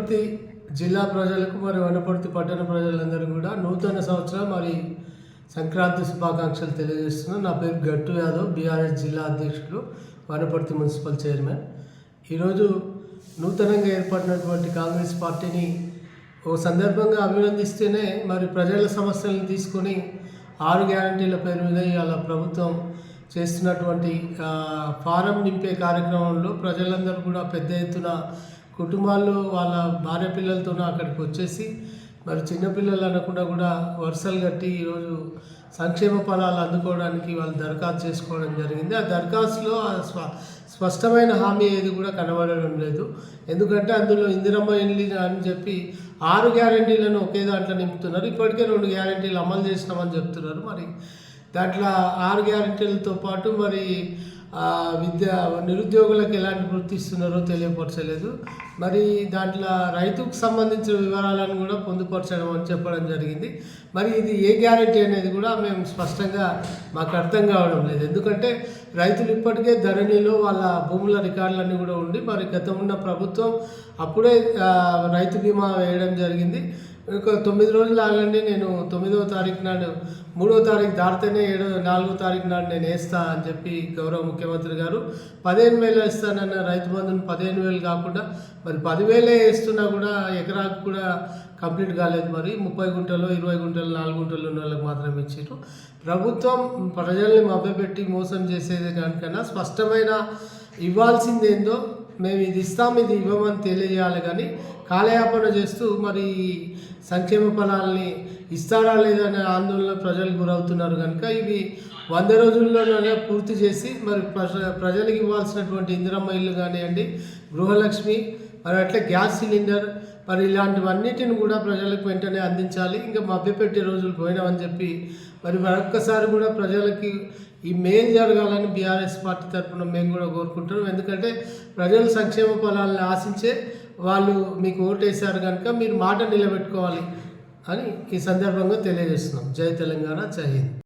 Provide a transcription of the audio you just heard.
వనపర్తి జిల్లా ప్రజలకు మరి వనపర్తి పట్టణ ప్రజలందరూ కూడా నూతన సంవత్సరం మరి సంక్రాంతి శుభాకాంక్షలు తెలియజేస్తున్నాను. నా పేరు గట్టు యాదవ్, బీఆర్ఎస్ జిల్లా అధ్యక్షులు, వనపర్తి మున్సిపల్ చైర్మన్. ఈరోజు నూతనంగా ఏర్పడినటువంటి కాంగ్రెస్ పార్టీని ఓ సందర్భంగా అభినందిస్తేనే మరి ప్రజల సమస్యలను తీసుకొని 6 గ్యారంటీల పేరు మీద ఇవాళ ప్రభుత్వం చేస్తున్నటువంటి ఫారం నింపే కార్యక్రమంలో ప్రజలందరూ కూడా పెద్ద ఎత్తున కుటుంబాల్లో వాళ్ళ భార్య పిల్లలతో అక్కడికి వచ్చేసి మరి చిన్నపిల్లలు అనకుండా కూడా వరుసలు కట్టి ఈరోజు సంక్షేమ ఫలాలు అందుకోవడానికి వాళ్ళు దరఖాస్తు చేసుకోవడం జరిగింది. ఆ దరఖాస్తులో స్పష్టమైన హామీ ఏది కూడా కనబడడం లేదు. ఎందుకంటే అందులో ఇందిరమ్మ ఇల్లు అని చెప్పి 6 గ్యారంటీలను ఒకే దాంట్లో నింపుతున్నారు. ఇప్పటికే 2 గ్యారంటీలు అమలు చేసినామని చెప్తున్నారు. మరి దాంట్లో 6 గ్యారంటీలతో పాటు మరి నిరుద్యోగులకు ఎలాంటి వృత్తి ఇస్తున్నారో తెలియపరచలేదు. మరి దాంట్లో రైతుకు సంబంధించిన వివరాలను కూడా పొందుపరచడం అని చెప్పడం జరిగింది. మరి ఇది ఏ గ్యారెంటీ అనేది కూడా మేము స్పష్టంగా మాకు అర్థం కావడం లేదు. ఎందుకంటే రైతులు ఇప్పటికే ధరణిలో వాళ్ళ భూముల రికార్డులన్నీ కూడా ఉండి మరి గతం ఉన్న ప్రభుత్వం అప్పుడే రైతు బీమా వేయడం జరిగింది. ఒక 9 రోజులు ఆగండి, నేను 9వ తారీఖు నాడు 3వ తారీఖు దాటితేనే 4వ తారీఖు నాడు నేను వేస్తా అని చెప్పి గౌరవ ముఖ్యమంత్రి గారు 15,000 ఇస్తానన్న రైతు బంధుని 15,000 కాకుండా మరి 10,000 వేస్తున్నా కూడా ఎకరాకు కూడా కంప్లీట్ కాలేదు. మరి 30 గుంటలు, 20 గుంటలు, 4 గుంటలు ఉన్న వాళ్ళకి మాత్రం ఇచ్చారు. ప్రభుత్వం ప్రజల్ని మభ్యపెట్టి మోసం చేసేది కనుకన్నా స్పష్టమైన ఇవ్వాల్సిందేందో మేము ఇది ఇస్తాం, ఇది ఇవ్వమని తెలియజేయాలి. కానీ కాలయాపన చేస్తూ మరి సంక్షేమ ఫలాల్ని ఇస్తారా లేదా అనే ఆందోళన ప్రజలు గురవుతున్నారు. కనుక ఇవి 100 రోజుల్లోనే పూర్తి చేసి మరి ప్రజలకు ఇవ్వాల్సినటువంటి ఇందిరమ్మ ఇల్లు కానివ్వండి, గృహలక్ష్మి, మరి అట్లా గ్యాస్ సిలిండర్, మరి ఇలాంటివన్నిటిని కూడా ప్రజలకు వెంటనే అందించాలి. ఇంకా మభ్యపెట్టే రోజులు పోయినామని చెప్పి మరి మరొక్కసారి కూడా ప్రజలకి ఈ మేలు జరగాలని బీఆర్ఎస్ పార్టీ తరఫున మేము కూడా కోరుకుంటున్నాం. ఎందుకంటే ప్రజలు సంక్షేమ ఫలాలను ఆశించే వాళ్ళు మీకు ఓటేశారు కనుక మీరు మాట నిలబెట్టుకోవాలి అని ఈ సందర్భంగా తెలియజేస్తున్నాం. జై తెలంగాణ, జై హింద్.